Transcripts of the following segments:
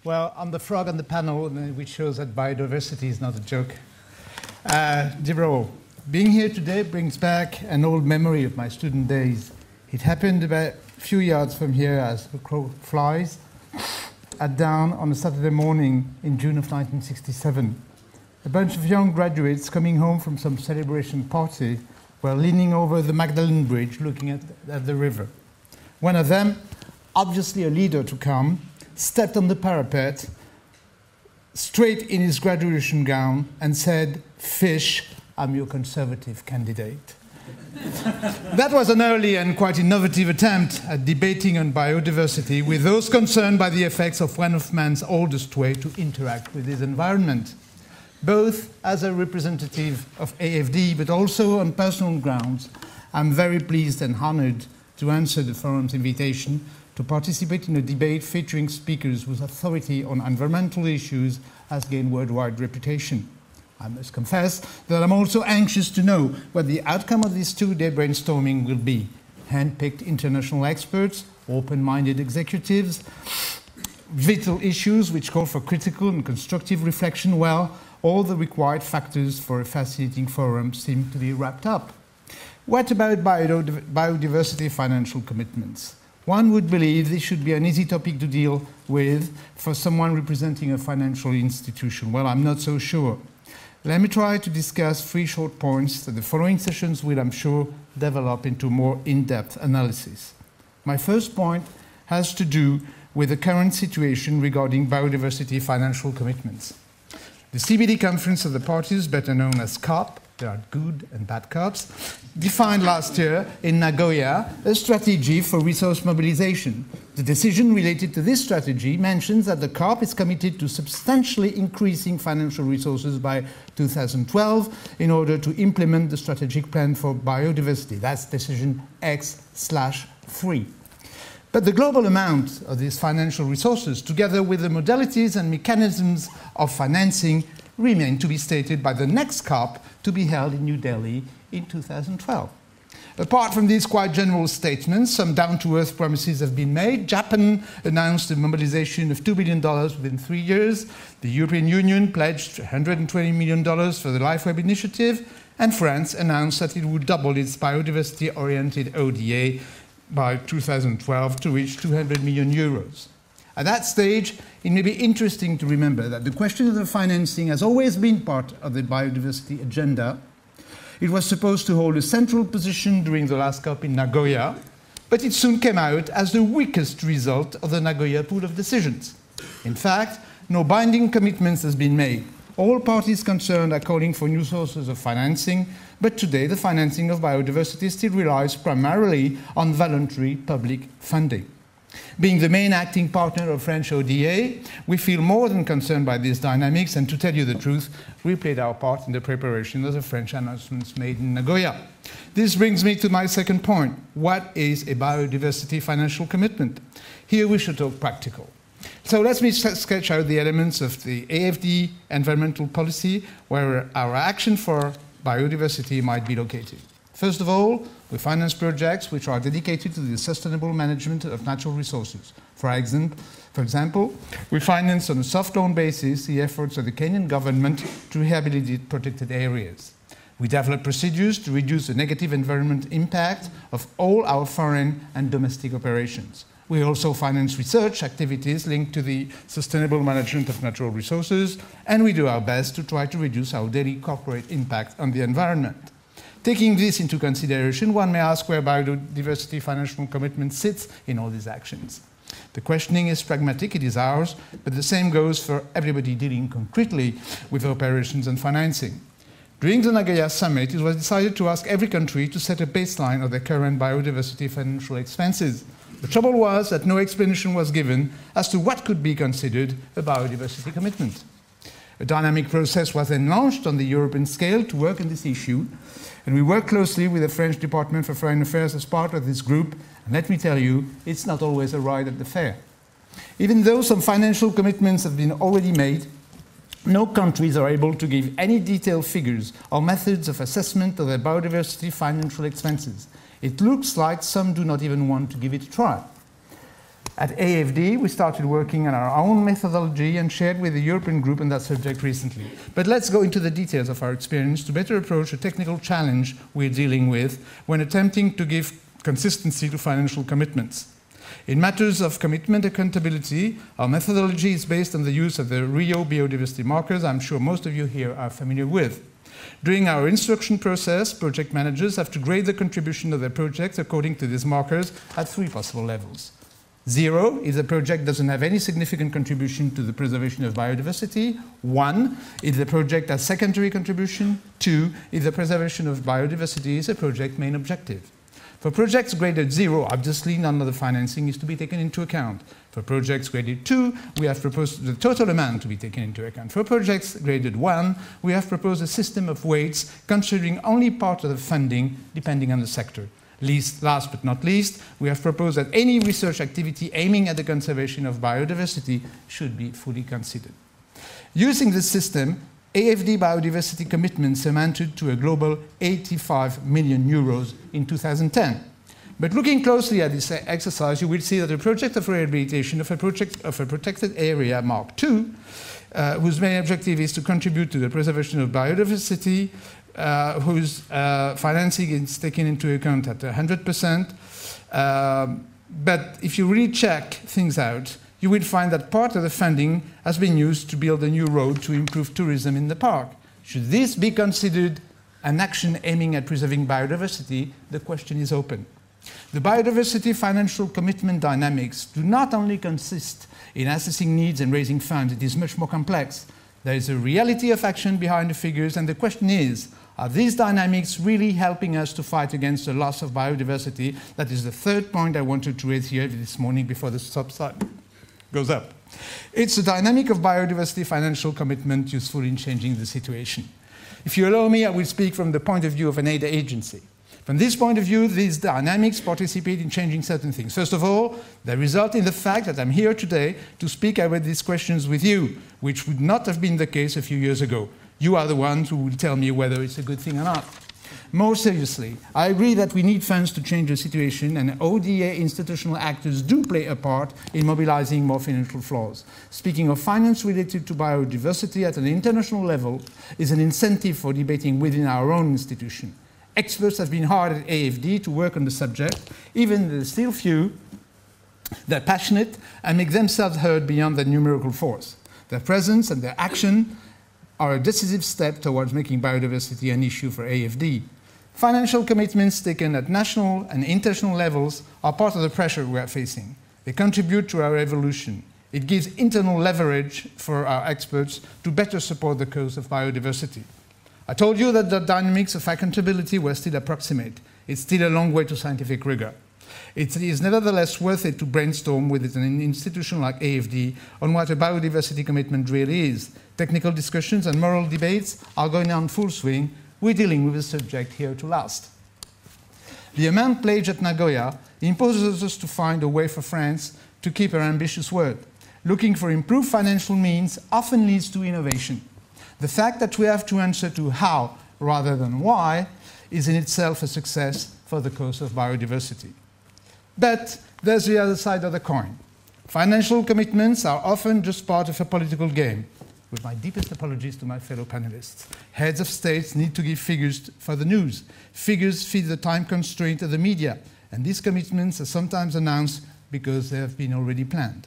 Well, I'm the frog on the panel, which shows that biodiversity is not a joke. Dear all, being here today brings back an old memory of my student days. It happened about a few yards from here as the crow flies, at dawn on a Saturday morning in June of 1967. A bunch of young graduates coming home from some celebration party were leaning over the Magdalene Bridge looking at the river. One of them, obviously a leader to come, stepped on the parapet, straight in his graduation gown, and said, "Fish, I'm your conservative candidate." That was an early and quite innovative attempt at debating on biodiversity with those concerned by the effects of one of man's oldest way to interact with his environment. Both as a representative of AFD, but also on personal grounds, I'm very pleased and honored to answer the forum's invitation to participate in a debate featuring speakers whose authority on environmental issues has gained worldwide reputation. I must confess that I'm also anxious to know what the outcome of this two-day brainstorming will be. Hand-picked international experts, open-minded executives, vital issues which call for critical and constructive reflection. Well, all the required factors for a fascinating forum seem to be wrapped up. What about biodiversity financial commitments? One would believe this should be an easy topic to deal with for someone representing a financial institution. Well, I'm not so sure. Let me try to discuss 3 short points that the following sessions will, I'm sure, develop into more in-depth analysis. My first point has to do with the current situation regarding biodiversity financial commitments. The CBD Conference of the Parties, better known as COP, there are good and bad cops, defined last year in Nagoya a strategy for resource mobilization. The decision related to this strategy mentions that the COP is committed to substantially increasing financial resources by 2012 in order to implement the strategic plan for biodiversity. That's decision X/3. But the global amount of these financial resources, together with the modalities and mechanisms of financing, remain to be stated by the next COP to be held in New Delhi in 2012. Apart from these quite general statements, some down-to-earth promises have been made. Japan announced a mobilization of $2 billion within 3 years. The European Union pledged $120 million for the LifeWeb initiative. And France announced that it would double its biodiversity-oriented ODA by 2012 to reach 200 million euros. At that stage, it may be interesting to remember that the question of the financing has always been part of the biodiversity agenda. It was supposed to hold a central position during the last COP in Nagoya, but it soon came out as the weakest result of the Nagoya pool of decisions. In fact, no binding commitments has been made. All parties concerned are calling for new sources of financing, but today the financing of biodiversity still relies primarily on voluntary public funding. Being the main acting partner of French ODA, we feel more than concerned by these dynamics, and to tell you the truth, we played our part in the preparation of the French announcements made in Nagoya. This brings me to my second point. What is a biodiversity financial commitment? Here we should talk practical. So let me sketch out the elements of the AFD environmental policy where our action for biodiversity might be located. First of all, we finance projects which are dedicated to the sustainable management of natural resources. For example, we finance on a soft loan basis the efforts of the Kenyan government to rehabilitate protected areas. We develop procedures to reduce the negative environmental impact of all our foreign and domestic operations. We also finance research activities linked to the sustainable management of natural resources, and we do our best to try to reduce our daily corporate impact on the environment. Taking this into consideration, one may ask where biodiversity financial commitment sits in all these actions. The questioning is pragmatic, it is ours, but the same goes for everybody dealing concretely with operations and financing. During the Nagoya summit, it was decided to ask every country to set a baseline of their current biodiversity financial expenses. The trouble was that no explanation was given as to what could be considered a biodiversity commitment. A dynamic process was then launched on the European scale to work on this issue, and we worked closely with the French Department for Foreign Affairs as part of this group, and let me tell you, it's not always a ride at the fair. Even though some financial commitments have been already made, no countries are able to give any detailed figures or methods of assessment of their biodiversity financial expenses. It looks like some do not even want to give it a try. At AFD, we started working on our own methodology and shared with the European group on that subject recently. But let's go into the details of our experience to better approach the technical challenge we're dealing with when attempting to give consistency to financial commitments. In matters of commitment accountability, our methodology is based on the use of the Rio biodiversity markers I'm sure most of you here are familiar with. During our instruction process, project managers have to grade the contribution of their projects according to these markers at 3 possible levels. 0 if the project doesn't have any significant contribution to the preservation of biodiversity. 1 if the project has secondary contribution. 2 if the preservation of biodiversity is a project's main objective. For projects graded 0, obviously none of the financing is to be taken into account. For projects graded 2, we have proposed the total amount to be taken into account. For projects graded 1, we have proposed a system of weights considering only part of the funding depending on the sector. Last but not least, we have proposed that any research activity aiming at the conservation of biodiversity should be fully considered. Using this system, AFD biodiversity commitments amounted to a global 85 million euros in 2010. But looking closely at this exercise, you will see that a project of rehabilitation of a protected area Mark II, whose main objective is to contribute to the preservation of biodiversity, whose financing is taken into account at 100%. But if you really check things out, you will find that part of the funding has been used to build a new road to improve tourism in the park. Should this be considered an action aiming at preserving biodiversity? The question is open. The biodiversity financial commitment dynamics do not only consist in assessing needs and raising funds, it is much more complex. There is a reality of action behind the figures, and the question is, are these dynamics really helping us to fight against the loss of biodiversity? That is the third point I wanted to raise here this morning before the stop sign goes up. It's the dynamic of biodiversity financial commitment useful in changing the situation. If you allow me, I will speak from the point of view of an aid agency. From this point of view, these dynamics participate in changing certain things. First of all, they result in the fact that I'm here today to speak about these questions with you, which would not have been the case a few years ago. You are the ones who will tell me whether it's a good thing or not. More seriously, I agree that we need funds to change the situation, and ODA institutional actors do play a part in mobilizing more financial flows. Speaking of finance related to biodiversity at an international level is an incentive for debating within our own institution. Experts have been hard at AFD to work on the subject, even the still few. They're passionate and make themselves heard beyond their numerical force. Their presence and their action are a decisive step towards making biodiversity an issue for AFD. Financial commitments taken at national and international levels are part of the pressure we are facing. They contribute to our evolution. It gives internal leverage for our experts to better support the cause of biodiversity. I told you that the dynamics of accountability were still approximate. It's still a long way to scientific rigor. It is nevertheless worth it to brainstorm with an institution like AFD on what a biodiversity commitment really is. Technical discussions and moral debates are going on full swing. We're dealing with a subject here to last. The amount pledged at Nagoya imposes us to find a way for France to keep her ambitious word. Looking for improved financial means often leads to innovation. The fact that we have to answer to how rather than why is in itself a success for the cause of biodiversity. But there's the other side of the coin. Financial commitments are often just part of a political game. With my deepest apologies to my fellow panelists. Heads of states need to give figures for the news. Figures feed the time constraint of the media, and these commitments are sometimes announced because they have been already planned.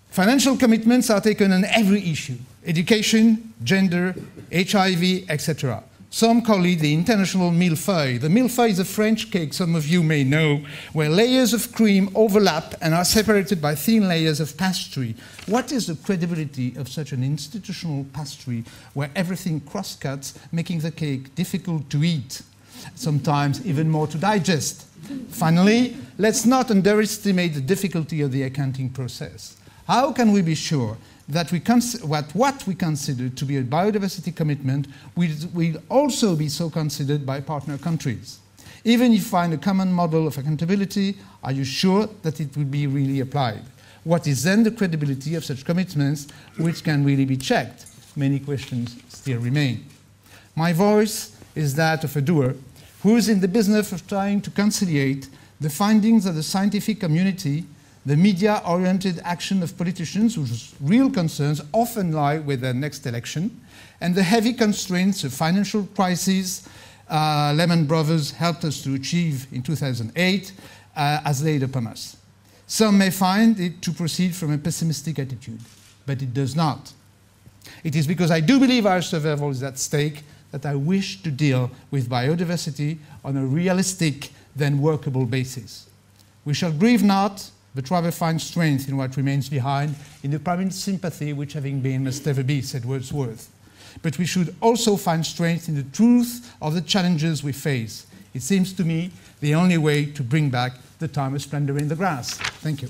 Financial commitments are taken on every issue: education, gender, HIV, etc. Some call it the international millefeuille. The millefeuille is a French cake some of you may know, where layers of cream overlap and are separated by thin layers of pastry. What is the credibility of such an institutional pastry where everything cross-cuts, making the cake difficult to eat, sometimes even more to digest? Finally, let's not underestimate the difficulty of the accounting process. How can we be sure that what we consider to be a biodiversity commitment will also be so considered by partner countries? Even if you find a common model of accountability, are you sure that it will be really applied? What is then the credibility of such commitments which can really be checked? Many questions still remain. My voice is that of a doer who is in the business of trying to conciliate the findings of the scientific community, the media-oriented action of politicians whose real concerns often lie with their next election, and the heavy constraints of financial crises Lehman Brothers helped us to achieve in 2008 as laid upon us. Some may find it to proceed from a pessimistic attitude, but it does not. It is because I do believe our survival is at stake that I wish to deal with biodiversity on a realistic, then workable basis. We shall grieve not, but rather find strength in what remains behind, in the private sympathy which having been must ever be, said Wordsworth. But we should also find strength in the truth of the challenges we face. It seems to me the only way to bring back the time of splendor in the grass. Thank you.